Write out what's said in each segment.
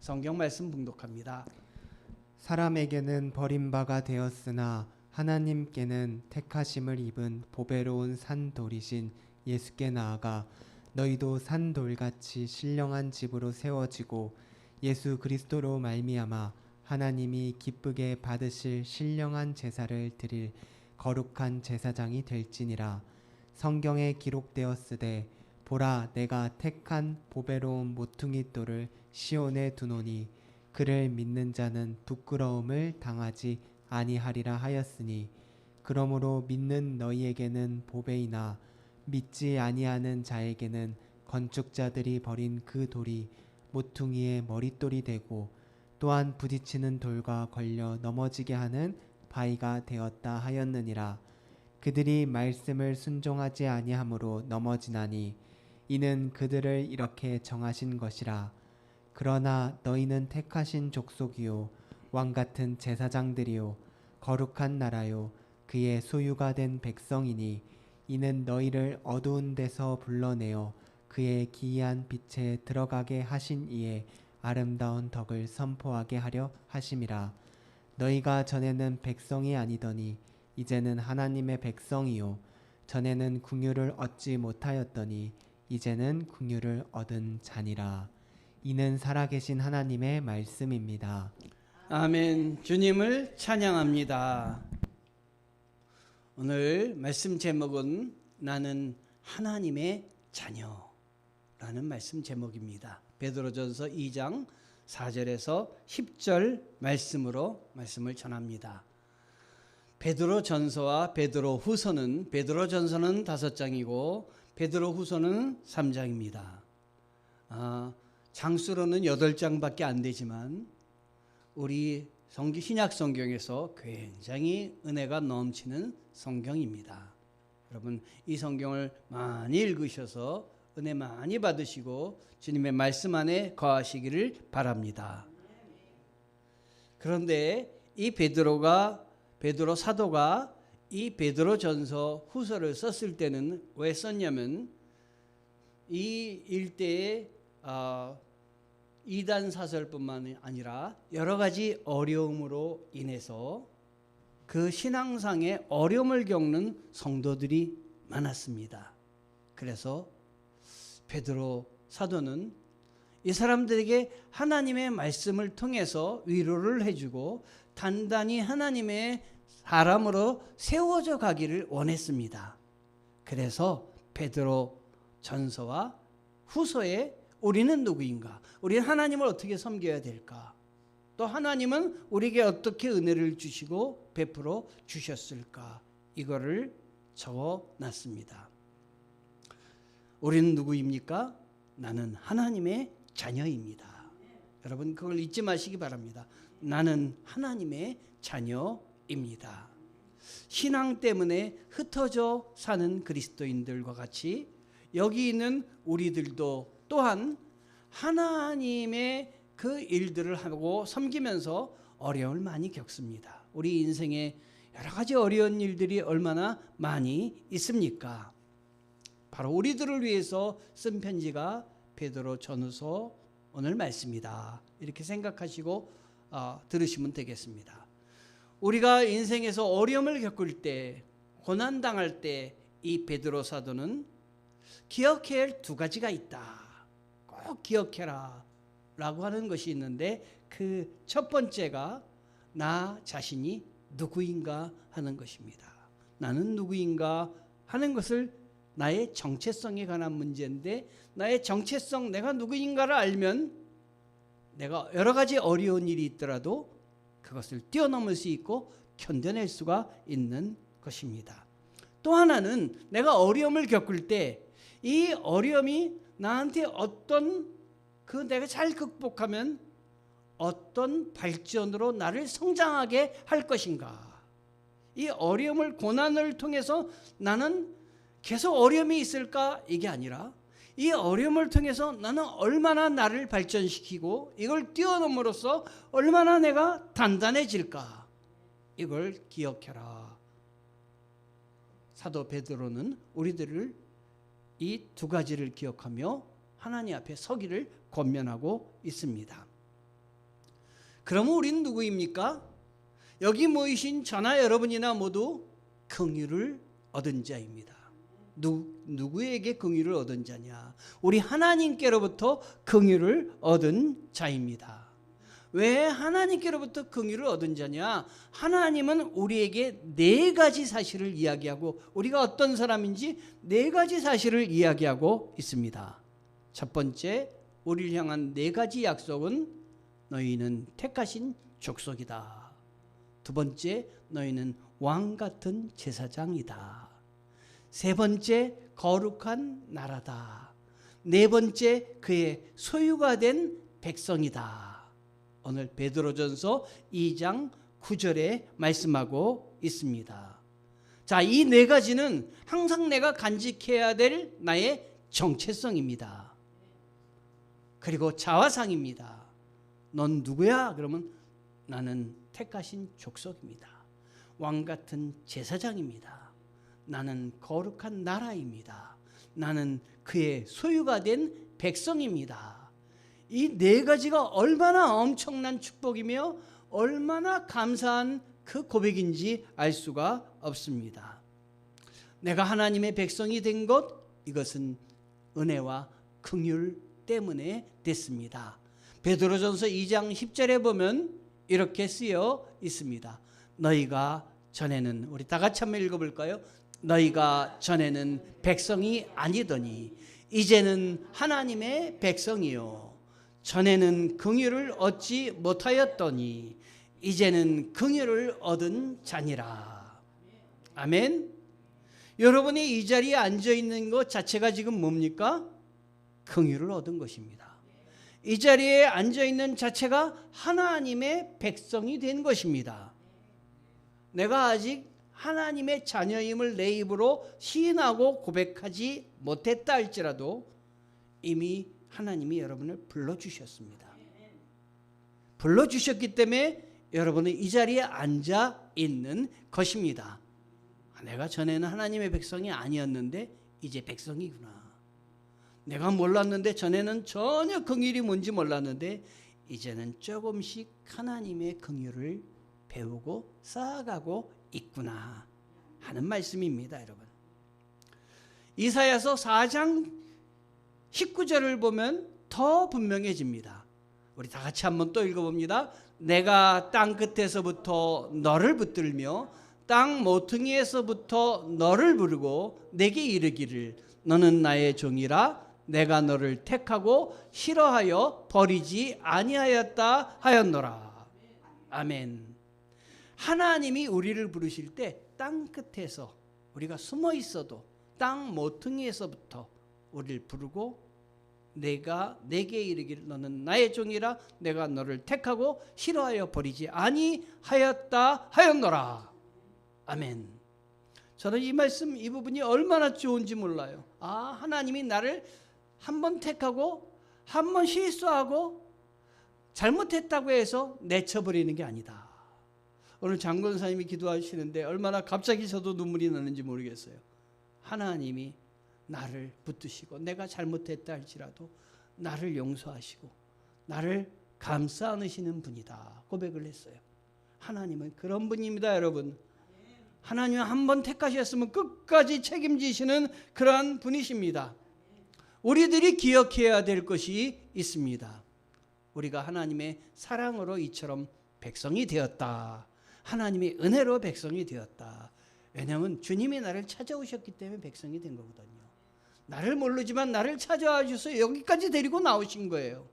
성경 말씀 봉독합니다. 사람에게는 버림바가 되었으나 하나님께는 택하심을 입은 보배로운 산돌이신 예수께 나아가 너희도 산돌같이 신령한 집으로 세워지고 예수 그리스도로 말미암아 하나님이 기쁘게 받으실 신령한 제사를 드릴 거룩한 제사장이 될지니라. 성경에 기록되었으되 보라 내가 택한 보배로운 모퉁이 돌을 시온에 두노니 그를 믿는 자는 부끄러움을 당하지 아니하리라 하였으니 그러므로 믿는 너희에게는 보배이나 믿지 아니하는 자에게는 건축자들이 버린 그 돌이 모퉁이의 머릿돌이 되고 또한 부딪히는 돌과 걸려 넘어지게 하는 바위가 되었다 하였느니라. 그들이 말씀을 순종하지 아니하므로 넘어지나니 이는 그들을 이렇게 정하신 것이라. 그러나 너희는 택하신 족속이요 왕같은 제사장들이요 거룩한 나라요 그의 소유가 된 백성이니 이는 너희를 어두운 데서 불러내어 그의 기이한 빛에 들어가게 하신 이의 아름다운 덕을 선포하게 하려 하심이라. 너희가 전에는 백성이 아니더니 이제는 하나님의 백성이요 전에는 긍휼을 얻지 못하였더니 이제는 긍휼을 얻은 자니라. 이는 살아계신 하나님의 말씀입니다. 아멘. 주님을 찬양합니다. 오늘 말씀 제목은 나는 하나님의 자녀라는 말씀 제목입니다. 베드로전서 2장 4절에서 10절 말씀으로 말씀을 전합니다. 베드로전서와 베드로후서는 베드로전서는 5장이고 베드로후서는 3장입니다. 장수로는 8장밖에 안 되지만 우리 신약 성경에서 굉장히 은혜가 넘치는 성경입니다. 여러분 이 성경을 많이 읽으셔서 은혜 많이 받으시고 주님의 말씀 안에 거하시기를 바랍니다. 그런데 이 베드로 사도가 이 베드로전서 후서를 썼을 때는 왜 썼냐면 이 일대에 이단 사설뿐만 아니라 여러 가지 어려움으로 인해서 그 신앙상의 어려움을 겪는 성도들이 많았습니다. 그래서 베드로 사도는 이 사람들에게 하나님의 말씀을 통해서 위로를 해주고 단단히 하나님의 사람으로 세워져 가기를 원했습니다. 그래서 베드로 전서와 후서에 우리는 누구인가? 우리는 하나님을 어떻게 섬겨야 될까? 또 하나님은 우리에게 어떻게 은혜를 주시고 베풀어 주셨을까? 이거를 적어놨습니다. 우리는 누구입니까? 나는 하나님의 자녀입니다. 여러분 그걸 잊지 마시기 바랍니다. 나는 하나님의 자녀입니다. 신앙 때문에 흩어져 사는 그리스도인들과 같이 여기 있는 우리들도 또한 하나님의 그 일들을 하고 섬기면서 어려움을 많이 겪습니다. 우리 인생에 여러 가지 어려운 일들이 얼마나 많이 있습니까? 바로 우리들을 위해서 쓴 편지가 베드로 전후서 오늘 말씀이다. 이렇게 생각하시고 들으시면 되겠습니다. 우리가 인생에서 어려움을 겪을 때, 고난당할 때 이 베드로 사도는 기억해야 할 2가지가 있다. 꼭 기억해라 라고 하는 것이 있는데 그 첫 번째가 나 자신이 누구인가 하는 것입니다. 나는 누구인가 하는 것을 나의 정체성에 관한 문제인데 나의 정체성, 내가 누구인가를 알면 내가 여러 가지 어려운 일이 있더라도 그것을 뛰어넘을 수 있고 견뎌낼 수가 있는 것입니다. 또 하나는 내가 어려움을 겪을 때 이 어려움이 나한테 내가 잘 극복하면 어떤 발전으로 나를 성장하게 할 것인가. 이 어려움을, 고난을 통해서 나는 계속 어려움이 있을까? 이게 아니라 이 어려움을 통해서 나는 얼마나 나를 발전시키고 이걸 뛰어넘음으로써 얼마나 내가 단단해질까? 이걸 기억해라. 사도 베드로는 우리들을 이 2가지를 기억하며 하나님 앞에 서기를 권면하고 있습니다. 그러면 우리는 누구입니까? 여기 모이신 저나 여러분이나 모두 긍휼을 얻은 자입니다. 누구에게 긍휼을 얻은 자냐? 우리 하나님께로부터 긍휼을 얻은 자입니다. 왜 하나님께로부터 긍휼을 얻은 자냐? 하나님은 우리에게 네 가지 사실을 이야기하고, 우리가 어떤 사람인지 네 가지 사실을 이야기하고 있습니다. 첫 번째, 우리를 향한 네 가지 약속은 너희는 택하신 족속이다. 두 번째, 너희는 왕 같은 제사장이다. 세 번째, 거룩한 나라다. 네 번째, 그의 소유가 된 백성이다. 오늘 베드로전서 2장 9절에 말씀하고 있습니다. 자, 이 네 가지는 항상 내가 간직해야 될 나의 정체성입니다. 그리고 자화상입니다. 넌 누구야? 그러면 나는 택하신 족속입니다. 왕 같은 제사장입니다. 나는 거룩한 나라입니다. 나는 그의 소유가 된 백성입니다. 이 네 가지가 얼마나 엄청난 축복이며 얼마나 감사한 그 고백인지 알 수가 없습니다. 내가 하나님의 백성이 된 것, 이것은 은혜와 긍휼 때문에 됐습니다. 베드로전서 2장 10절에 보면 이렇게 쓰여 있습니다. 너희가 전에는, 우리 다 같이 한번 읽어볼까요? 너희가 전에는 백성이 아니더니 이제는 하나님의 백성이요, 전에는 긍휼을 얻지 못하였더니 이제는 긍휼을 얻은 자니라. 아멘. 여러분이 이 자리에 앉아 있는 것 자체가 지금 뭡니까? 긍휼을 얻은 것입니다. 이 자리에 앉아 있는 자체가 하나님의 백성이 된 것입니다. 내가 아직 하나님의 자녀임을 내 입으로 시인하고 고백하지 못했다 할지라도 이미 하나님이 여러분을 불러주셨습니다. 불러주셨기 때문에 여러분은 이 자리에 앉아 있는 것입니다. 내가 전에는 하나님의 백성이 아니었는데 이제 백성이구나. 내가 몰랐는데, 전에는 전혀 긍휼이 뭔지 몰랐는데 이제는 조금씩 하나님의 긍휼을 배우고 쌓아가고 있구나 하는 말씀입니다. 여러분, 이사야서 4장 19절을 보면 더 분명해집니다. 우리 다 같이 한번 또 읽어봅니다. 내가 땅 끝에서부터 너를 붙들며 땅 모퉁이에서부터 너를 부르고 내게 이르기를 너는 나의 종이라 내가 너를 택하고 싫어하여 버리지 아니하였다 하였노라. 아멘. 하나님이 우리를 부르실 때 땅 끝에서 우리가 숨어 있어도 땅 모퉁이에서부터 우리를 부르고 내가 내게 이르기를 너는 나의 종이라 내가 너를 택하고 싫어하여 버리지 아니하였다 하였노라. 아멘. 저는 이 말씀, 이 부분이 얼마나 좋은지 몰라요. 아, 하나님이 나를 한번 택하고 한번 실수하고 잘못했다고 해서 내쳐버리는 게 아니다. 오늘 장권사님이 기도하시는데 얼마나 갑자기 저도 눈물이 나는지 모르겠어요. 하나님이 나를 붙드시고 내가 잘못했다 할지라도 나를 용서하시고 나를 감싸 안으시는 분이다 고백을 했어요. 하나님은 그런 분입니다. 여러분, 하나님은 한번 택하셨으면 끝까지 책임지시는 그러한 분이십니다. 우리들이 기억해야 될 것이 있습니다. 우리가 하나님의 사랑으로 이처럼 백성이 되었다. 하나님의 은혜로 백성이 되었다. 왜냐하면 주님이 나를 찾아오셨기 때문에 백성이 된 거거든요. 나를 모르지만 나를 찾아와 주셔서 여기까지 데리고 나오신 거예요.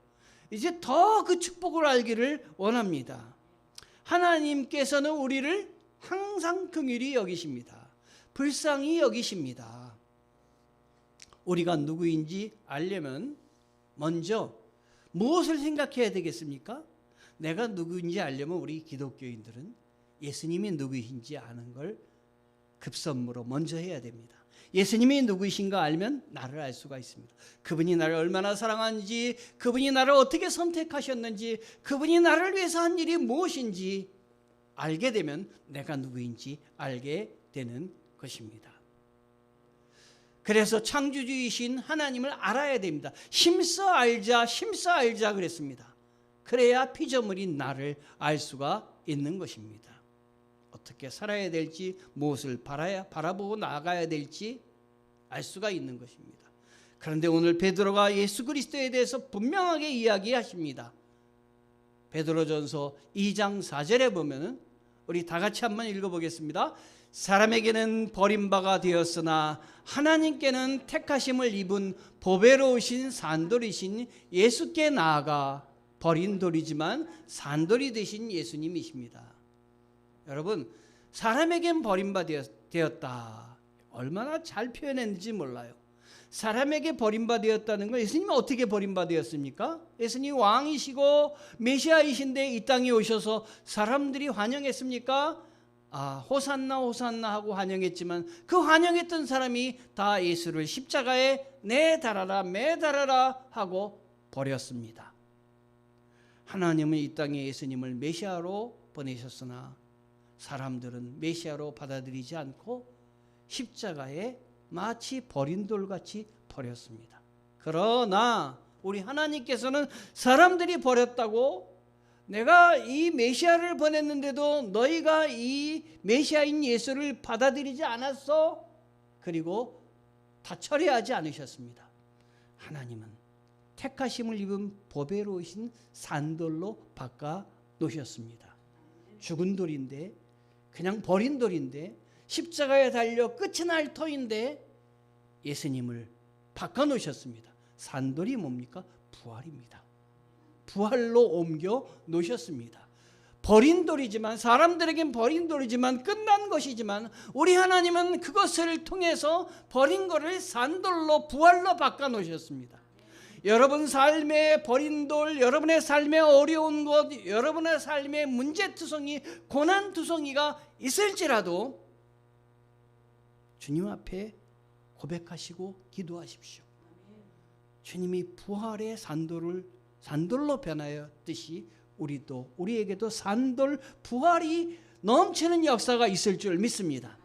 이제 더 그 축복을 알기를 원합니다. 하나님께서는 우리를 항상 긍휼히 여기십니다. 불쌍히 여기십니다. 우리가 누구인지 알려면 먼저 무엇을 생각해야 되겠습니까? 내가 누구인지 알려면 우리 기독교인들은 예수님이 누구이신지 아는 걸 급선무로 먼저 해야 됩니다. 예수님이 누구이신가 알면 나를 알 수가 있습니다. 그분이 나를 얼마나 사랑하는지, 그분이 나를 어떻게 선택하셨는지, 그분이 나를 위해서 한 일이 무엇인지 알게 되면 내가 누구인지 알게 되는 것입니다. 그래서 창조주이신 하나님을 알아야 됩니다. 힘써 알자, 힘써 알자 그랬습니다. 그래야 피조물인 나를 알 수가 있는 것입니다. 어떻게 살아야 될지, 무엇을 바라보고 나아가야 될지 알 수가 있는 것입니다. 그런데 오늘 베드로가 예수 그리스도에 대해서 분명하게 이야기하십니다. 베드로전서 2장 4절에 보면은 우리 다 같이 한번 읽어보겠습니다. 사람에게는 버림바가 되었으나 하나님께는 택하심을 입은 보배로우신 산돌이신 예수께 나아가 버린 돌이지만 산돌이 되신 예수님이십니다. 여러분, 사람에겐 버림바 되었다. 얼마나 잘 표현했는지 몰라요. 사람에게 버림받았다는 걸 예수님은 어떻게 버림받았습니까? 예수님 왕이시고 메시아이신데 이 땅에 오셔서 사람들이 환영했습니까? 호산나 호산나 하고 환영했지만 그 환영했던 사람이 다 예수를 십자가에 내달아라 매달아라 하고 버렸습니다. 하나님은 이 땅에 예수님을 메시아로 보내셨으나 사람들은 메시아로 받아들이지 않고 십자가에 마치 버린 돌같이 버렸습니다. 그러나 우리 하나님께서는 사람들이 버렸다고, 내가 이 메시아를 보냈는데도 너희가 이 메시아인 예수를 받아들이지 않았어? 그리고 다 처리하지 않으셨습니다. 하나님은 택하심을 입은 보배로우신 산돌로 바꿔 놓으셨습니다. 죽은 돌인데, 그냥 버린 돌인데, 십자가에 달려 끝이 날 터인데 예수님을 바꿔 놓으셨습니다. 산돌이 뭡니까? 부활입니다. 부활로 옮겨 놓으셨습니다. 버린 돌이지만, 사람들에겐 버린 돌이지만 끝난 것이지만 우리 하나님은 그것을 통해서 버린 것을 산돌로 부활로 바꿔 놓으셨습니다. 여러분 삶의 버린 돌, 여러분의 삶의 어려운 것, 여러분의 삶의 문제투성이, 고난투성이가 있을지라도 주님 앞에 고백하시고 기도하십시오. 주님이 부활의 산돌로 변하였듯이 우리에게도 산돌 부활이 넘치는 역사가 있을 줄 믿습니다.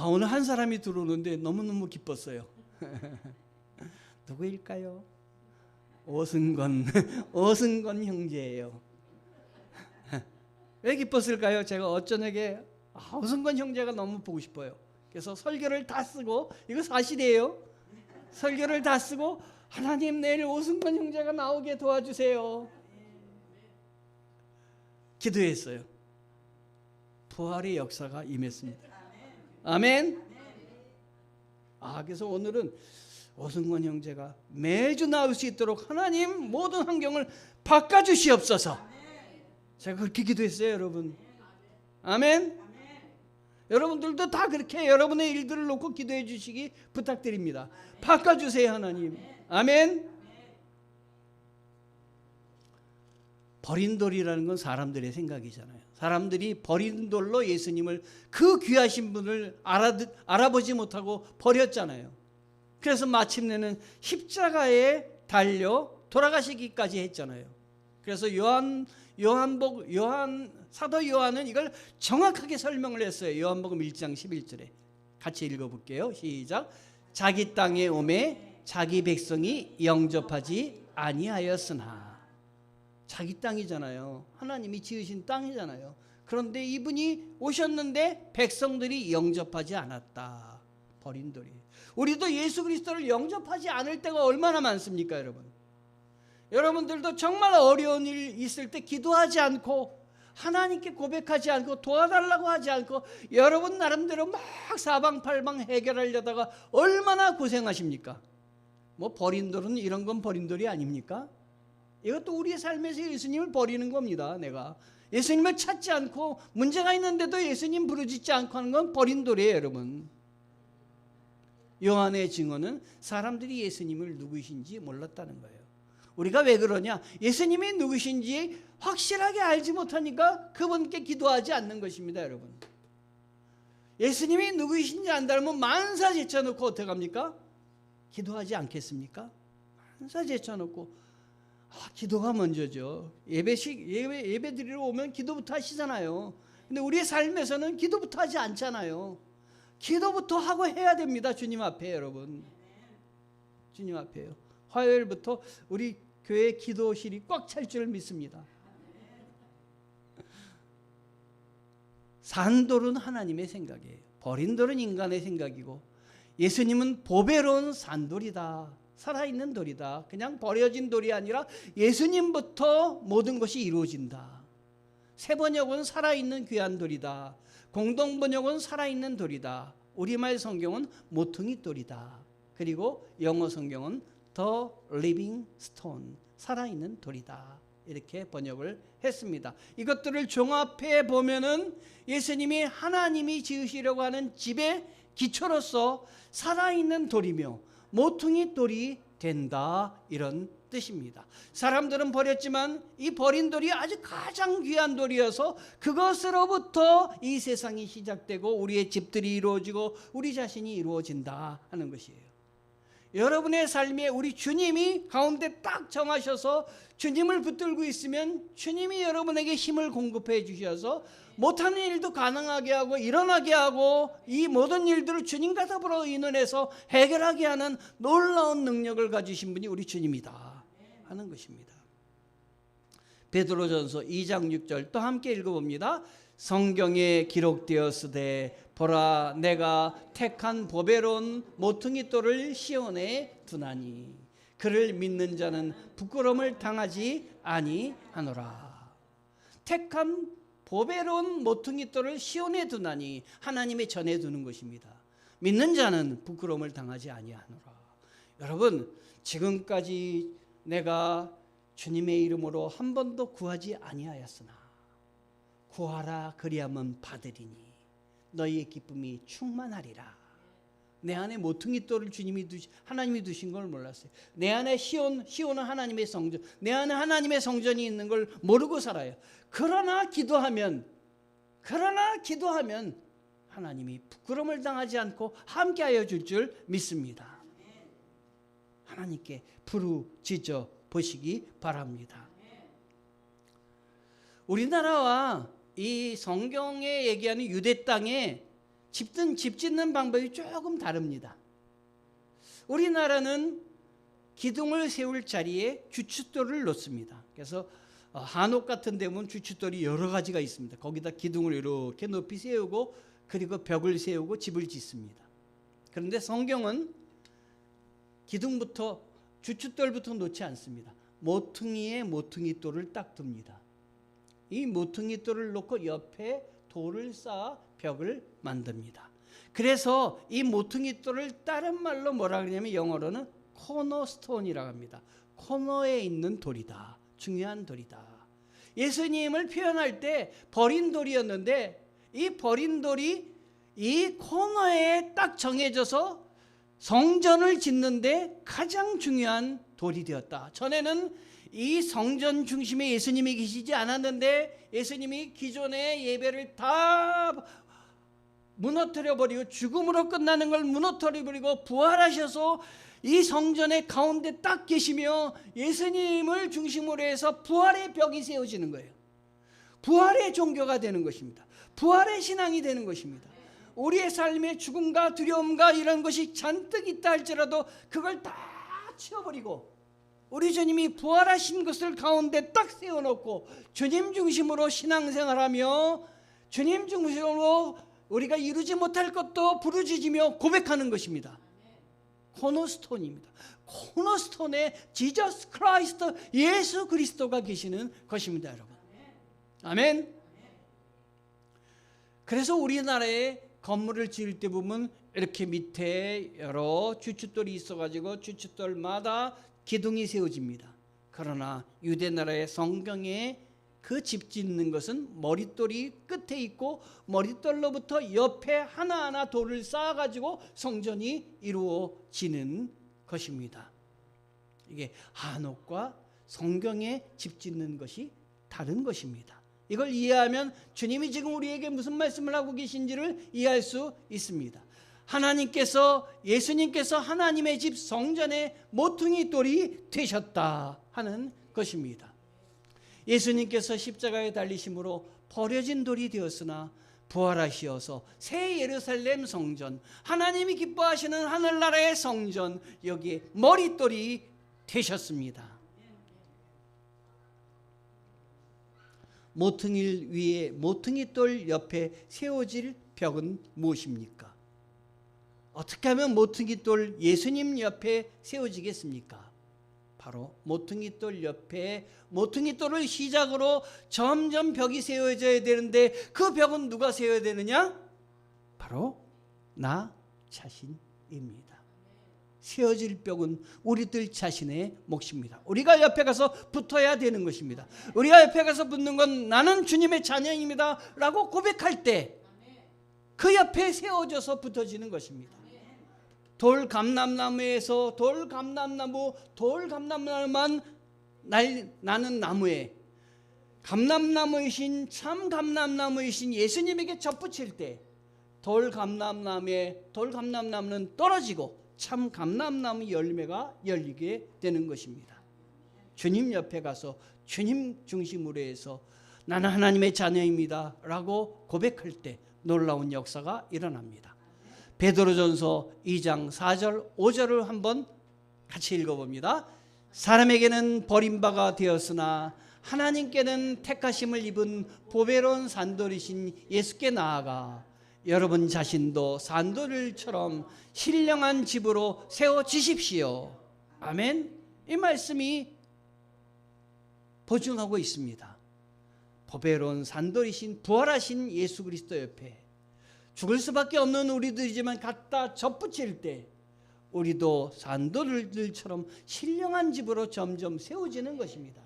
오늘 한 사람이 들어오는데 너무너무 기뻤어요. 누구일까요? 오승건 형제예요. 왜 기뻤을까요? 제가 어쩌냐게 오승건 형제가 너무 보고 싶어요. 그래서 설교를 다 쓰고, 이거 사실이에요. 설교를 다 쓰고 하나님 내일 오승건 형제가 나오게 도와주세요. 기도했어요. 부활의 역사가 임했습니다. 아멘. 그래서 오늘은 오승건 형제가 매주 나올 수 있도록 하나님 모든 환경을 바꿔주시옵소서. 제가 그렇게 기도했어요, 여러분. 아멘. 여러분들도 다 그렇게 여러분의 일들을 놓고 기도해 주시기 부탁드립니다. 바꿔주세요, 하나님. 아멘. 버린 돌이라는 건 사람들의 생각이잖아요. 사람들이 버린 돌로 예수님을, 그 귀하신 분을 알아보지 못하고 버렸잖아요. 그래서 마침내는 십자가에 달려 돌아가시기까지 했잖아요. 그래서 사도 요한은 이걸 정확하게 설명을 했어요. 요한복음 1장 11절에 같이 읽어볼게요. 시작. 자기 땅에 오매 자기 백성이 영접하지 아니하였으나. 자기 땅이잖아요. 하나님이 지으신 땅이잖아요. 그런데 이분이 오셨는데 백성들이 영접하지 않았다. 버린 돌이. 우리도 예수 그리스도를 영접하지 않을 때가 얼마나 많습니까, 여러분? 여러분들도 정말 어려운 일 있을 때 기도하지 않고, 하나님께 고백하지 않고, 도와달라고 하지 않고 여러분 나름대로 막 사방팔방 해결하려다가 얼마나 고생하십니까? 버린 돌은 이런 건 버린 돌이 아닙니까? 이것도 우리의 삶에서 예수님을 버리는 겁니다. 내가 예수님을 찾지 않고, 문제가 있는데도 예수님 부르짖지 않고 하는 건 버린 돌이에요, 여러분. 요한의 증언은 사람들이 예수님을 누구이신지 몰랐다는 거예요. 우리가 왜 그러냐? 예수님이 누구신지 확실하게 알지 못하니까 그분께 기도하지 않는 것입니다, 여러분. 예수님이 누구이신지 안다면 만사 제쳐놓고 어떻게 합니까? 기도하지 않겠습니까? 만사 제쳐놓고 기도가 먼저죠. 예배 드리러 오면 기도부터 하시잖아요. 근데 우리의 삶에서는 기도부터 하지 않잖아요. 기도부터 하고 해야 됩니다. 주님 앞에, 여러분. 주님 앞에요. 화요일부터 우리 교회 기도실이 꽉 찰 줄 믿습니다. 산돌은 하나님의 생각이에요. 버린 돌은 인간의 생각이고, 예수님은 보배로운 산돌이다, 살아있는 돌이다. 그냥 버려진 돌이 아니라 예수님부터 모든 것이 이루어진다. 새번역은 살아있는 귀한 돌이다. 공동번역은 살아있는 돌이다. 우리말 성경은 모퉁이 돌이다. 그리고 영어 성경은 The Living Stone, 살아있는 돌이다. 이렇게 번역을 했습니다. 이것들을 종합해 보면은 예수님이 하나님이 지으시려고 하는 집의 기초로서 살아있는 돌이며 모퉁이 돌이 된다, 이런 뜻입니다. 사람들은 버렸지만 이 버린 돌이 아주 가장 귀한 돌이어서 그것으로부터 이 세상이 시작되고 우리의 집들이 이루어지고 우리 자신이 이루어진다 하는 것이에요. 여러분의 삶에 우리 주님이 가운데 딱 정하셔서 주님을 붙들고 있으면 주님이 여러분에게 힘을 공급해 주셔서 못하는 일도 가능하게 하고 일어나게 하고 이 모든 일들을 주님과 더불어 의논해서 해결하게 하는 놀라운 능력을 가지신 분이 우리 주님이다 하는 것입니다. 베드로전서 2장 6절 또 함께 읽어봅니다. 성경에 기록되었으되 보라, 내가 택한 보배로운 모퉁이 돌을 시온에 두나니 그를 믿는 자는 부끄러움을 당하지 아니하노라. 택한 보배로운 모퉁이 돌을 시온에 두나니 하나님의 전에 두는 것입니다. 믿는 자는 부끄러움을 당하지 아니하노라. 여러분, 지금까지 내가 주님의 이름으로 한 번도 구하지 아니하였으나 구하라 그리하면 받으리니 너희의 기쁨이 충만하리라. 내 안에 모퉁이 돌을 하나님이 두신 걸 몰랐어요. 내 안에 시온은 하나님의 성전, 내 안에 하나님의 성전이 있는 걸 모르고 살아요. 그러나 기도하면 하나님이 부끄러움을 당하지 않고 함께하여 줄 줄 믿습니다. 하나님께 부르짖어 보시기 바랍니다. 우리나라와 이 성경에 얘기하는 유대 땅에 집 짓는 방법이 조금 다릅니다. 우리나라는 기둥을 세울 자리에 주춧돌을 놓습니다. 그래서 한옥 같은 데 보면 주춧돌이 여러 가지가 있습니다. 거기다 기둥을 이렇게 높이 세우고 그리고 벽을 세우고 집을 짓습니다. 그런데 성경은 기둥부터 주춧돌부터 놓지 않습니다. 모퉁이에 모퉁이돌을 딱 둡니다. 이 모퉁이돌을 놓고 옆에 돌을 쌓아 벽을 만듭니다. 그래서 이 모퉁이돌을 다른 말로 뭐라 그러냐면 영어로는 코너스톤이라고 합니다. 코너에 있는 돌이다. 중요한 돌이다. 예수님을 표현할 때 버린 돌이었는데 이 버린 돌이 이 코너에 딱 정해져서 성전을 짓는데 가장 중요한 돌이 되었다. 전에는 이 성전 중심에 예수님이 계시지 않았는데 예수님이 기존의 예배를 다 무너뜨려버리고 죽음으로 끝나는 걸 무너뜨려버리고 부활하셔서 이 성전의 가운데 딱 계시며 예수님을 중심으로 해서 부활의 벽이 세워지는 거예요. 부활의 종교가 되는 것입니다. 부활의 신앙이 되는 것입니다. 우리의 삶에 죽음과 두려움과 이런 것이 잔뜩 있다 할지라도 그걸 다 치워버리고 우리 주님이 부활하신 것을 가운데 딱 세워놓고 주님 중심으로 신앙생활하며 주님 중심으로 우리가 이루지 못할 것도 부르짖으며 고백하는 것입니다. 코너스톤입니다. 코너스톤에 지저스 크라이스트, 예수 그리스도가 계시는 것입니다, 여러분. 아멘. 그래서 우리나라에 건물을 지을 때 보면 이렇게 밑에 여러 주춧돌이 있어가지고 주춧돌마다 기둥이 세워집니다. 그러나 유대 나라의 성경에 그 집 짓는 것은 머릿돌이 끝에 있고 머릿돌로부터 옆에 하나하나 돌을 쌓아가지고 성전이 이루어지는 것입니다. 이게 한옥과 성경에 집 짓는 것이 다른 것입니다. 이걸 이해하면 주님이 지금 우리에게 무슨 말씀을 하고 계신지를 이해할 수 있습니다. 하나님께서 예수님께서 하나님의 집 성전의 모퉁이 돌이 되셨다 하는 것입니다. 예수님께서 십자가에 달리심으로 버려진 돌이 되었으나 부활하시어서 새 예루살렘 성전, 하나님이 기뻐하시는 하늘나라의 성전, 여기에 머릿돌이 되셨습니다. 모퉁이 위에 모퉁이 돌 옆에 세워질 벽은 무엇입니까? 어떻게 하면 모퉁이 돌 예수님 옆에 세워지겠습니까? 바로 모퉁이 돌 옆에 모퉁이 돌을 시작으로 점점 벽이 세워져야 되는데 그 벽은 누가 세워야 되느냐? 바로 나 자신입니다. 세워질 벽은 우리들 자신의 몫입니다. 우리가 옆에 가서 붙어야 되는 것입니다. 우리가 옆에 가서 붙는 건 나는 주님의 자녀입니다 라고 고백할 때 그 옆에 세워져서 붙어지는 것입니다. 돌감람나무에서 돌감람나무만 나는 나무에 감람나무이신 참 감람나무이신 예수님에게 접붙일 때 돌감람나무는 떨어지고 참 감람나무 열매가 열리게 되는 것입니다. 주님 옆에 가서 주님 중심으로 해서 나는 하나님의 자녀입니다 라고 고백할 때 놀라운 역사가 일어납니다. 베드로전서 2장 4절 5절을 한번 같이 읽어봅니다. 사람에게는 버림바가 되었으나 하나님께는 택하심을 입은 보배로운 산돌이신 예수께 나아가 여러분 자신도 산돌들처럼 신령한 집으로 세워지십시오. 아멘. 이 말씀이 보증하고 있습니다. 보배로운 산돌이신 부활하신 예수 그리스도 옆에 죽을 수밖에 없는 우리들이지만 갖다 접붙일 때 우리도 산돌들처럼 신령한 집으로 점점 세워지는 것입니다.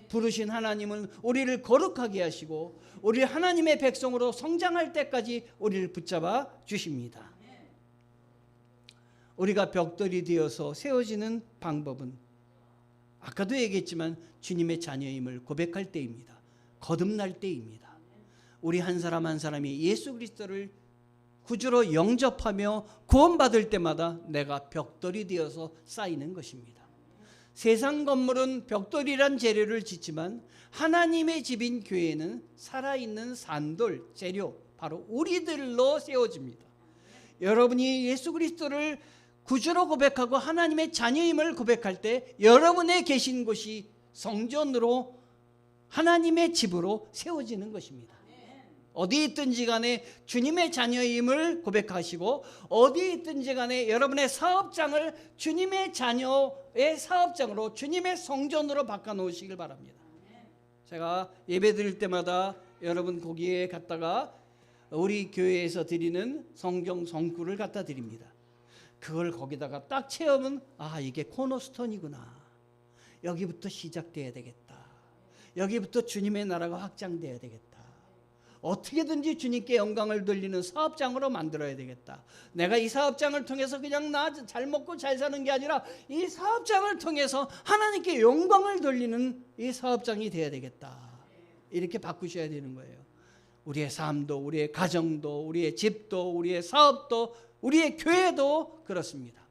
부르신 하나님은 우리를 거룩하게 하시고 우리 하나님의 백성으로 성장할 때까지 우리를 붙잡아 주십니다. 우리가 벽돌이 되어서 세워지는 방법은 아까도 얘기했지만 주님의 자녀임을 고백할 때입니다. 거듭날 때입니다. 우리 한 사람 한 사람이 예수 그리스도를 구주로 영접하며 구원받을 때마다 내가 벽돌이 되어서 쌓이는 것입니다. 세상 건물은 벽돌이란 재료를 짓지만 하나님의 집인 교회는 살아있는 산돌 재료 바로 우리들로 세워집니다. 여러분이 예수 그리스도를 구주로 고백하고 하나님의 자녀임을 고백할 때 여러분의 계신 곳이 성전으로 하나님의 집으로 세워지는 것입니다. 어디 있든지 간에 주님의 자녀임을 고백하시고 어디 있든지 간에 여러분의 사업장을 주님의 자녀의 사업장으로 주님의 성전으로 바꿔놓으시길 바랍니다. 제가 예배 드릴 때마다 여러분 거기에 갔다가 우리 교회에서 드리는 성경 성구를 갖다 드립니다. 그걸 거기다가 딱 채우면 이게 코너스톤이구나. 여기부터 시작돼야 되겠다. 여기부터 주님의 나라가 확장돼야 되겠다. 어떻게든지 주님께 영광을 돌리는 사업장으로 만들어야 되겠다. 내가 이 사업장을 통해서 그냥 나 잘 먹고 잘 사는 게 아니라 이 사업장을 통해서 하나님께 영광을 돌리는 이 사업장이 돼야 되겠다. 이렇게 바꾸셔야 되는 거예요. 우리의 삶도 우리의 가정도 우리의 집도 우리의 사업도 우리의 교회도 그렇습니다.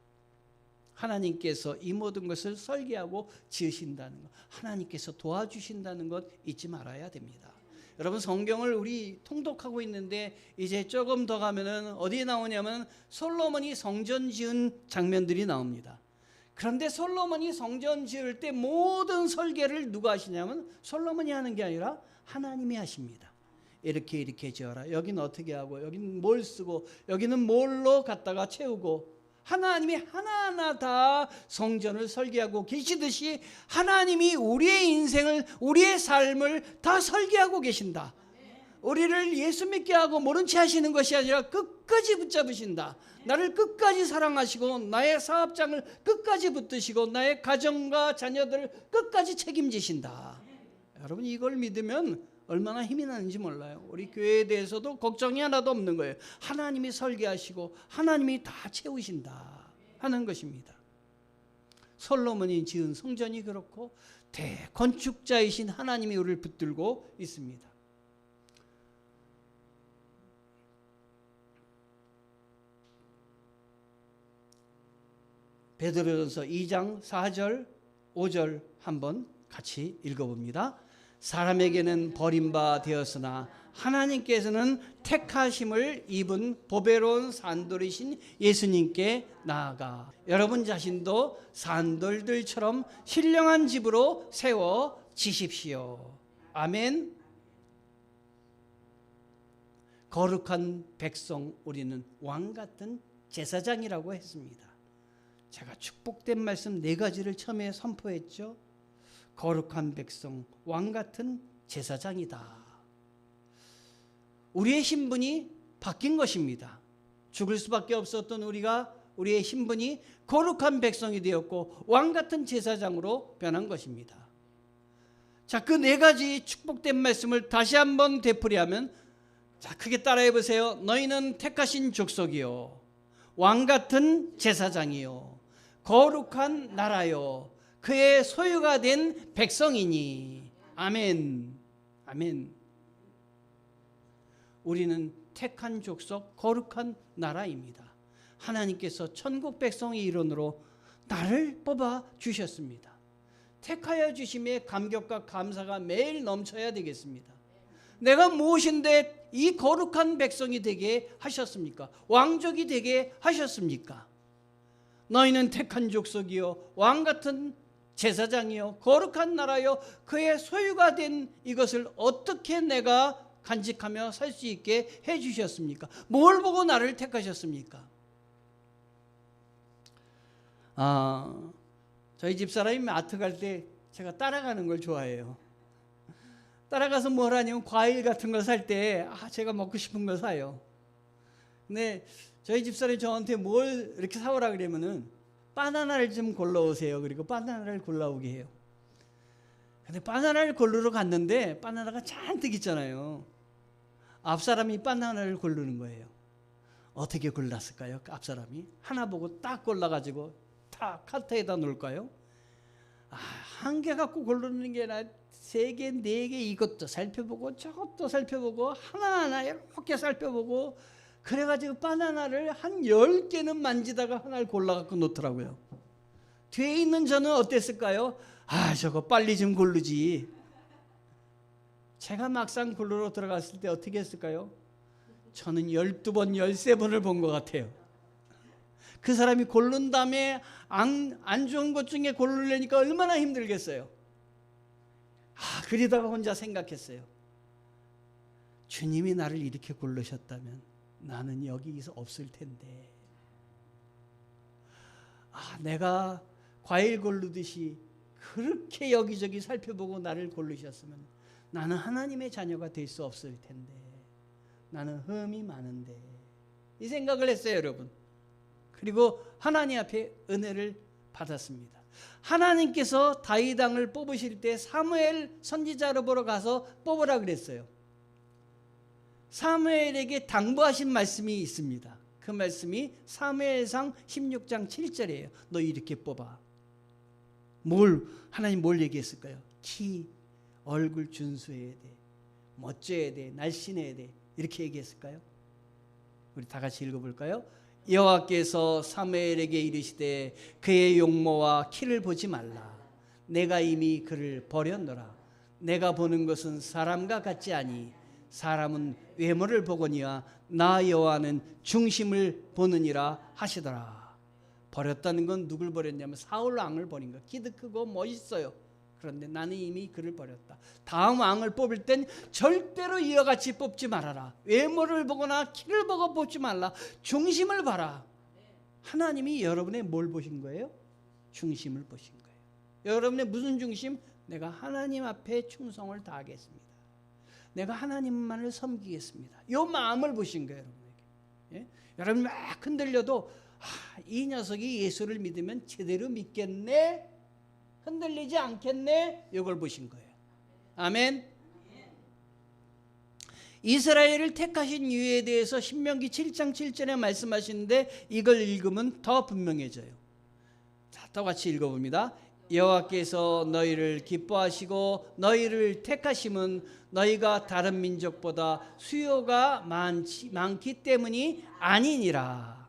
하나님께서 이 모든 것을 설계하고 지으신다는 것, 하나님께서 도와주신다는 것 잊지 말아야 됩니다. 여러분 성경을 우리 통독하고 있는데 이제 조금 더 가면은 어디에 나오냐면 솔로몬이 성전 지은 장면들이 나옵니다. 그런데 솔로몬이 성전 지을 때 모든 설계를 누가 하시냐면 솔로몬이 하는 게 아니라 하나님이 하십니다. 이렇게 지어라. 여기는 어떻게 하고 여기는 뭘 쓰고 여기는 뭘로 갖다가 채우고 하나님이 하나하나 다 성전을 설계하고 계시듯이 하나님이 우리의 인생을 우리의 삶을 다 설계하고 계신다. 우리를 예수 믿게 하고 모른 채 하시는 것이 아니라 끝까지 붙잡으신다. 나를 끝까지 사랑하시고 나의 사업장을 끝까지 붙드시고 나의 가정과 자녀들을 끝까지 책임지신다. 여러분 이걸 믿으면 얼마나 힘이 나는지 몰라요. 우리 교회에 대해서도 걱정이 하나도 없는 거예요. 하나님이 설계하시고 하나님이 다 채우신다 하는 것입니다. 솔로몬이 지은 성전이 그렇고 대건축자이신 하나님이 우리를 붙들고 있습니다. 베드로전서 2장 4절 5절 한번 같이 읽어봅니다. 사람에게는 버림바 되었으나 하나님께서는 택하심을 입은 보배로운 산돌이신 예수님께 나아가 여러분 자신도 산돌들처럼 신령한 집으로 세워지십시오. 아멘. 거룩한 백성, 우리는 왕같은 제사장이라고 했습니다. 제가 축복된 말씀 4가지를 처음에 선포했죠. 거룩한 백성, 왕같은 제사장이다. 우리의 신분이 바뀐 것입니다. 죽을 수밖에 없었던 우리의 신분이 거룩한 백성이 되었고 왕같은 제사장으로 변한 것입니다. 자, 그 4가지 축복된 말씀을 다시 한번 되풀이하면, 자, 크게 따라해 보세요. 너희는 택하신 족속이요, 왕같은 제사장이요, 거룩한 나라요, 그의 소유가 된 백성이니. 아멘. 아멘. 우리는 택한 족속, 거룩한 나라입니다. 하나님께서 천국 백성의 일원으로 나를 뽑아 주셨습니다. 택하여 주심에 감격과 감사가 매일 넘쳐야 되겠습니다. 내가 무엇인데 이 거룩한 백성이 되게 하셨습니까? 왕족이 되게 하셨습니까? 너희는 택한 족속이요, 왕같은 제사장이요, 거룩한 나라요, 그의 소유가 된 이것을 어떻게 내가 간직하며 살 수 있게 해주셨습니까? 뭘 보고 나를 택하셨습니까? 저희 집사람이 마트 갈 때 제가 따라가는 걸 좋아해요. 따라가서 뭘 하냐면 과일 같은 걸 살 때 제가 먹고 싶은 걸 사요. 근데 저희 집사람이 저한테 뭘 이렇게 사오라 그러면은 바나나를 좀 골라오세요. 그리고 바나나를 골라오게 해요. 근데 바나나를 고르러 갔는데 바나나가 잔뜩 있잖아요. 앞사람이 바나나를 고르는 거예요. 어떻게 골랐을까요? 앞사람이 하나 보고 딱 골라가지고 딱 카트에다 놓을까요? 한 개 갖고 고르는 게 아니라 3개, 4개 이것도 살펴보고 저것도 살펴보고 하나하나 이렇게 살펴보고 그래가지고 바나나를 한 10개는 만지다가 하나를 골라갖고 놓더라고요. 뒤에 있는 저는 어땠을까요? 저거 빨리 좀 고르지. 제가 막상 고르러 들어갔을 때 어떻게 했을까요? 저는 12번, 13번을 본 것 같아요. 그 사람이 고른 다음에 안 좋은 것 중에 고르려니까 얼마나 힘들겠어요. 그러다가 혼자 생각했어요. 주님이 나를 이렇게 고르셨다면 나는 여기서 없을 텐데. 내가 과일 고르듯이 그렇게 여기저기 살펴보고 나를 고르셨으면 나는 하나님의 자녀가 될 수 없을 텐데. 나는 흠이 많은데. 이 생각을 했어요, 여러분. 그리고 하나님 앞에 은혜를 받았습니다. 하나님께서 다윗 왕을 뽑으실 때 사무엘 선지자로 보러 가서 뽑으라 그랬어요. 사무엘에게 당부하신 말씀이 있습니다. 그 말씀이 사무엘상 16장 7절이에요. 너 이렇게 뽑아. 하나님 뭘 얘기했을까요? 키, 얼굴 준수해야 돼, 멋져야 돼, 날씬해야 돼, 이렇게 얘기했을까요? 우리 다 같이 읽어볼까요? 여호와께서 사무엘에게 이르시되 그의 용모와 키를 보지 말라. 내가 이미 그를 버렸노라. 내가 보는 것은 사람과 같지 아니 사람은 외모를 보거니와 나 여호와는 중심을 보느니라 하시더라. 버렸다는 건 누굴 버렸냐면 사울 왕을 버린 거. 키도 크고 멋있어요. 그런데 나는 이미 그를 버렸다. 다음 왕을 뽑을 땐 절대로 이와 같이 뽑지 말아라. 외모를 보거나 키를 보고 뽑지 말라. 중심을 봐라. 하나님이 여러분의 뭘 보신 거예요? 중심을 보신 거예요. 여러분의 무슨 중심? 내가 하나님 앞에 충성을 다하겠습니다. 내가 하나님만을 섬기겠습니다. 이 마음을 보신 거예요, 여러분에게. 예? 여러분 막 흔들려도 이 녀석이 예수를 믿으면 제대로 믿겠네, 흔들리지 않겠네, 이걸 보신 거예요. 아멘. 이스라엘을 택하신 이유에 대해서 신명기 7장 7절에 말씀하시는데 이걸 읽으면 더 분명해져요. 자, 다 같이 읽어봅니다. 여호와께서 너희를 기뻐하시고 너희를 택하심은 너희가 다른 민족보다 수요가 많기 때문이 아니니라.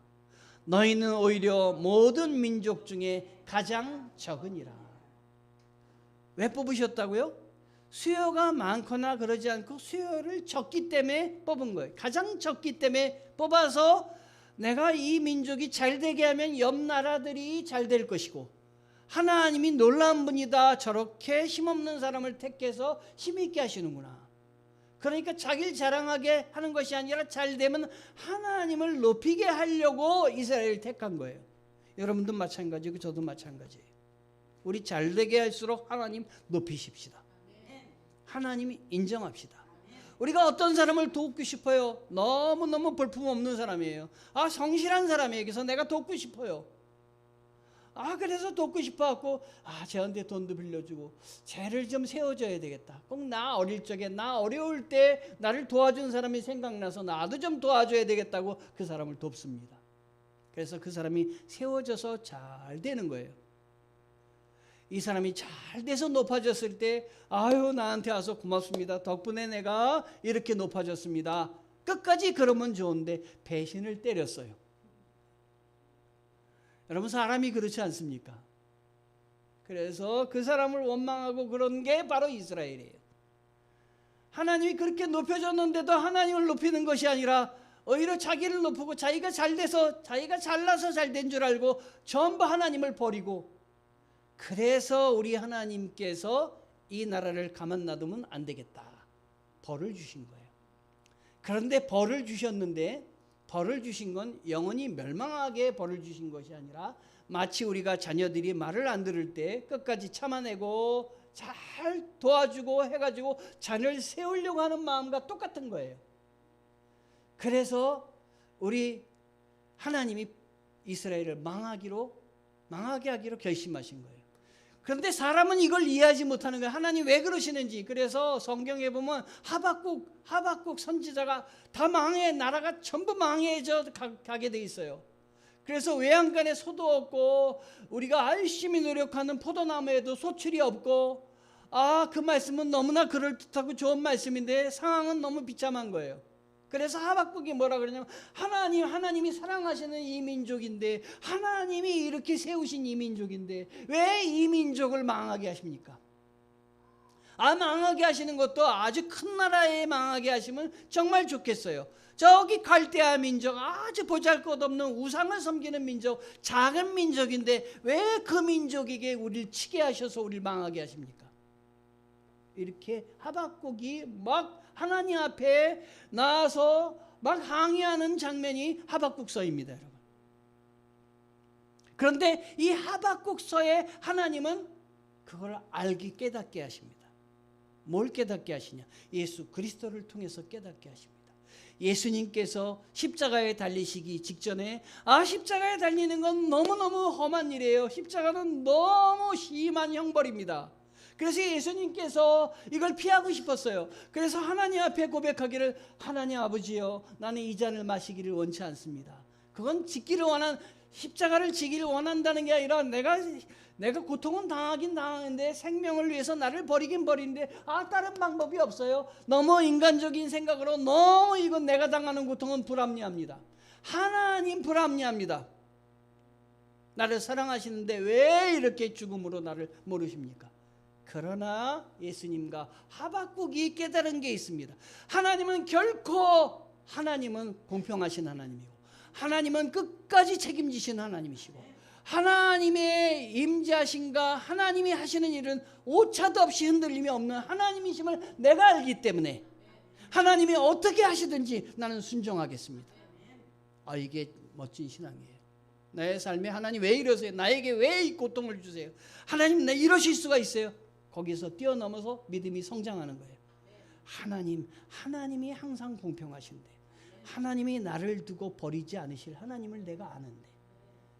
너희는 오히려 모든 민족 중에 가장 적으니라. 왜 뽑으셨다고요? 수요가 많거나 그러지 않고 수요를 적기 때문에 뽑은 거예요. 가장 적기 때문에 뽑아서 내가 이 민족이 잘 되게 하면 옆 나라들이 잘 될 것이고, 하나님이 놀라운 분이다, 저렇게 힘없는 사람을 택해서 힘있게 하시는구나. 그러니까 자기를 자랑하게 하는 것이 아니라 잘 되면 하나님을 높이게 하려고 이스라엘을 택한 거예요. 여러분도 마찬가지고 저도 마찬가지예요. 우리 잘 되게 할수록 하나님 높이십시다. 하나님 인정합시다. 우리가 어떤 사람을 돕고 싶어요? 너무너무 볼품없는 사람이에요. 성실한 사람이에요. 그래서 내가 돕고 싶어요. 그래서 돕고 싶어갖고 쟤한테 돈도 빌려주고 쟤를 좀 세워줘야 되겠다. 꼭 나 어릴 적에, 나 어려울 때 나를 도와준 사람이 생각나서 나도 좀 도와줘야 되겠다고 그 사람을 돕습니다. 그래서 그 사람이 세워져서 잘 되는 거예요. 이 사람이 잘 돼서 높아졌을 때 나한테 와서 고맙습니다. 덕분에 내가 이렇게 높아졌습니다. 끝까지 그러면 좋은데 배신을 때렸어요. 여러분, 사람이 그렇지 않습니까? 그래서 그 사람을 원망하고 그런 게 바로 이스라엘이에요. 하나님이 그렇게 높여줬는데도 하나님을 높이는 것이 아니라 오히려 자기를 높이고 자기가 잘 돼서, 자기가 잘나서 잘 된 줄 알고 전부 하나님을 버리고, 그래서 우리 하나님께서 이 나라를 가만 놔두면 안 되겠다, 벌을 주신 거예요. 그런데 벌을 주셨는데, 벌을 주신 건 영원히 멸망하게 벌을 주신 것이 아니라, 마치 우리가 자녀들이 말을 안 들을 때 끝까지 참아내고 잘 도와주고 해가지고 자녀를 세우려고 하는 마음과 똑같은 거예요. 그래서 우리 하나님이 이스라엘을 망하게 하기로 결심하신 거예요. 그런데 사람은 이걸 이해하지 못하는 거예요. 하나님 왜 그러시는지. 그래서 성경에 보면 하박국 선지자가 다 나라가 전부 망해져 가게 돼 있어요. 그래서 외양간에 소도 없고, 우리가 열심히 노력하는 포도나무에도 소출이 없고, 그 말씀은 너무나 그럴듯하고 좋은 말씀인데 상황은 너무 비참한 거예요. 그래서 하박국이 뭐라 그러냐면, 하나님이 사랑하시는 이 민족인데, 하나님이 이렇게 세우신 이 민족인데 왜 이 민족을 망하게 하십니까? 망하게 하시는 것도 아주 큰 나라에 망하게 하시면 정말 좋겠어요. 저기 갈대아 민족, 아주 보잘것없는 우상을 섬기는 민족, 작은 민족인데 왜 그 민족에게 우리를 치게 하셔서 우리를 망하게 하십니까? 이렇게 하박국이 막 하나님 앞에 나와서 막 항의하는 장면이 하박국서입니다, 여러분. 그런데 이 하박국서에 하나님은 그걸 깨닫게 하십니다. 뭘 깨닫게 하시냐? 예수 그리스도를 통해서 깨닫게 하십니다. 예수님께서 십자가에 달리시기 직전에 십자가에 달리는 건 너무너무 험한 일이에요. 십자가는 너무 심한 형벌입니다. 그래서 예수님께서 이걸 피하고 싶었어요. 그래서 하나님 앞에 고백하기를, 하나님 아버지여, 나는 이 잔을 마시기를 원치 않습니다. 그건 십자가를 지기를 원한다는 게 아니라 내가 고통은 당하긴 당하는데 생명을 위해서 나를 버리긴 버리는데 다른 방법이 없어요. 너무 인간적인 생각으로 너무 이건 내가 당하는 고통은 불합리합니다. 하나님 불합리합니다. 나를 사랑하시는데 왜 이렇게 죽음으로 나를 모르십니까? 그러나 예수님과 하박국이 깨달은 게 있습니다. 하나님은 공평하신 하나님이고, 하나님은 끝까지 책임지신 하나님이시고, 하나님의 임재하심과 하나님이 하시는 일은 오차도 없이 흔들림이 없는 하나님이심을 내가 알기 때문에 하나님이 어떻게 하시든지 나는 순종하겠습니다. 이게 멋진 신앙이에요. 나의 삶에 하나님 왜 이러세요? 나에게 왜 이 고통을 주세요? 하나님 나 이러실 수가 있어요? 거기서 뛰어넘어서 믿음이 성장하는 거예요. 하나님이 항상 공평하신데, 하나님이 나를 두고 버리지 않으실 하나님을 내가 아는데,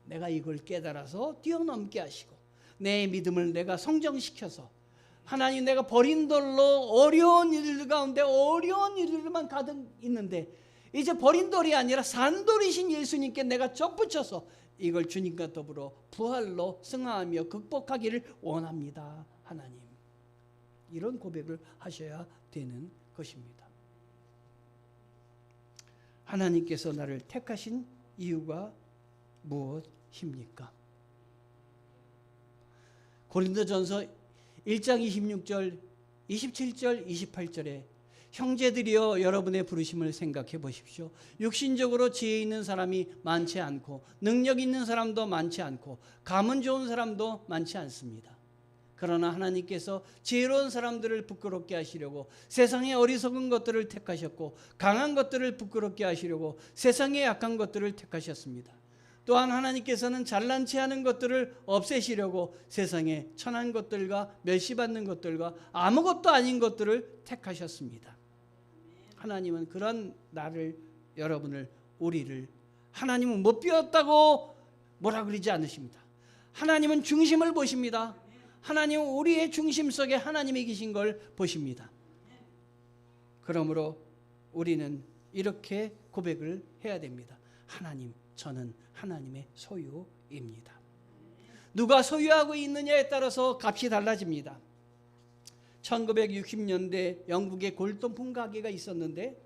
내가 이걸 깨달아서 뛰어넘게 하시고 내 믿음을 내가 성장시켜서, 하나님 내가 버린 돌로 어려운 일들 가운데 어려운 일들만 가득 있는데 이제 버린 돌이 아니라 산돌이신 예수님께 내가 접붙여서 이걸 주님과 더불어 부활로 승화하며 극복하기를 원합니다. 하나님, 이런 고백을 하셔야 되는 것입니다. 하나님께서 나를 택하신 이유가 무엇입니까? 고린도전서 1장 26절 27절 28절에 형제들이여 여러분의 부르심을 생각해 보십시오. 육신적으로 지혜 있는 사람이 많지 않고 능력 있는 사람도 많지 않고 가문 좋은 사람도 많지 않습니다. 그러나 하나님께서 지혜로운 사람들을 부끄럽게 하시려고 세상의 어리석은 것들을 택하셨고 강한 것들을 부끄럽게 하시려고 세상의 약한 것들을 택하셨습니다. 또한 하나님께서는 잘난 체 하는 것들을 없애시려고 세상의 천한 것들과 멸시받는 것들과 아무것도 아닌 것들을 택하셨습니다. 하나님은 그런 나를, 여러분을, 우리를 하나님은 못 비웠다고 뭐라 그러지 않으십니다. 하나님은 중심을 보십니다. 하나님은 우리의 중심 속에 하나님이 계신 걸 보십니다. 그러므로 우리는 이렇게 고백을 해야 됩니다. 하나님, 저는 하나님의 소유입니다. 누가 소유하고 있느냐에 따라서 값이 달라집니다. 1960년대 영국에 골동품 가게가 있었는데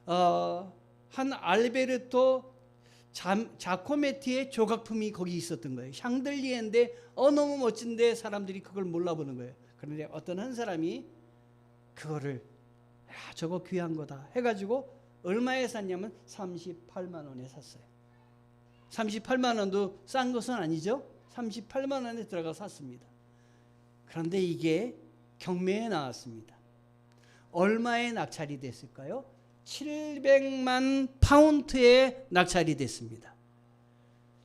한 알베르토 자코메티의 조각품이 거기 있었던 거예요. 샹들리에인데 너무 멋진데 사람들이 그걸 몰라보는 거예요. 그런데 어떤 한 사람이 그거를 저거 귀한 거다 해가지고 얼마에 샀냐면 38만 원에 샀어요. 38만 원도 싼 것은 아니죠. 38만 원에 들어가 샀습니다. 그런데 이게 경매에 나왔습니다. 얼마에 낙찰이 됐을까요? 700만 파운드에 낙찰이 됐습니다.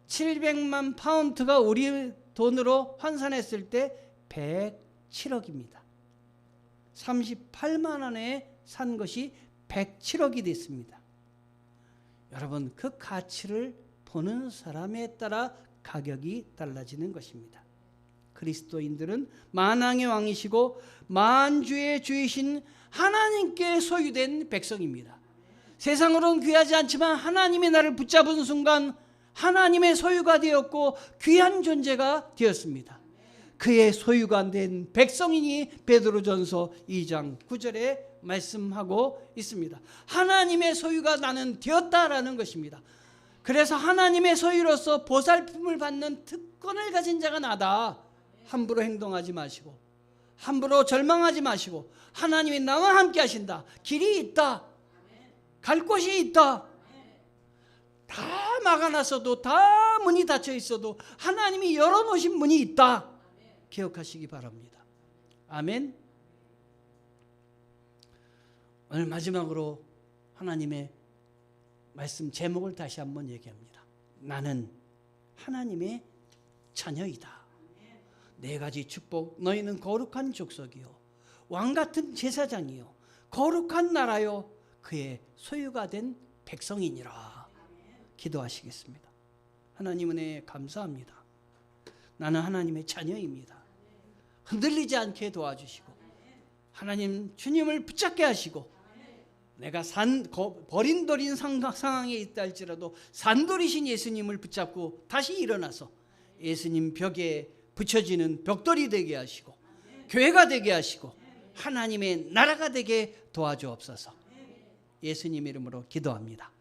700만 파운드가 우리 돈으로 환산했을 때 107억입니다. 38만 원에 산 것이 107억이 됐습니다. 여러분, 그 가치를 보는 사람에 따라 가격이 달라지는 것입니다. 그리스도인들은 만왕의 왕이시고 만주의 주이신 하나님께 소유된 백성입니다. 세상으로는 귀하지 않지만 하나님이 나를 붙잡은 순간 하나님의 소유가 되었고 귀한 존재가 되었습니다. 그의 소유가 된 백성이니 베드로전서 2장 9절에 말씀하고 있습니다. 하나님의 소유가 나는 되었다라는 것입니다. 그래서 하나님의 소유로서 보살핌을 받는 특권을 가진 자가 나다. 함부로 행동하지 마시고 함부로 절망하지 마시고 하나님이 나와 함께 하신다. 길이 있다. 갈 곳이 있다. 다 막아놨어도 다 문이 닫혀 있어도 하나님이 열어놓으신 문이 있다. 기억하시기 바랍니다. 아멘. 오늘 마지막으로 하나님의 말씀 제목을 다시 한번 얘기합니다. 나는 하나님의 자녀이다. 네 가지 축복. 너희는 거룩한 족속이요 왕같은 제사장이요 거룩한 나라요 그의 소유가 된 백성이니라. 기도하시겠습니다. 하나님 은혜 감사합니다. 나는 하나님의 자녀입니다. 흔들리지 않게 도와주시고 하나님 주님을 붙잡게 하시고 내가 버린돌인 상황에 있다 할지라도 산돌이신 예수님을 붙잡고 다시 일어나서 예수님 벽에 붙여지는 벽돌이 되게 하시고 교회가 되게 하시고 하나님의 나라가 되게 도와주옵소서. 예수님 이름으로 기도합니다.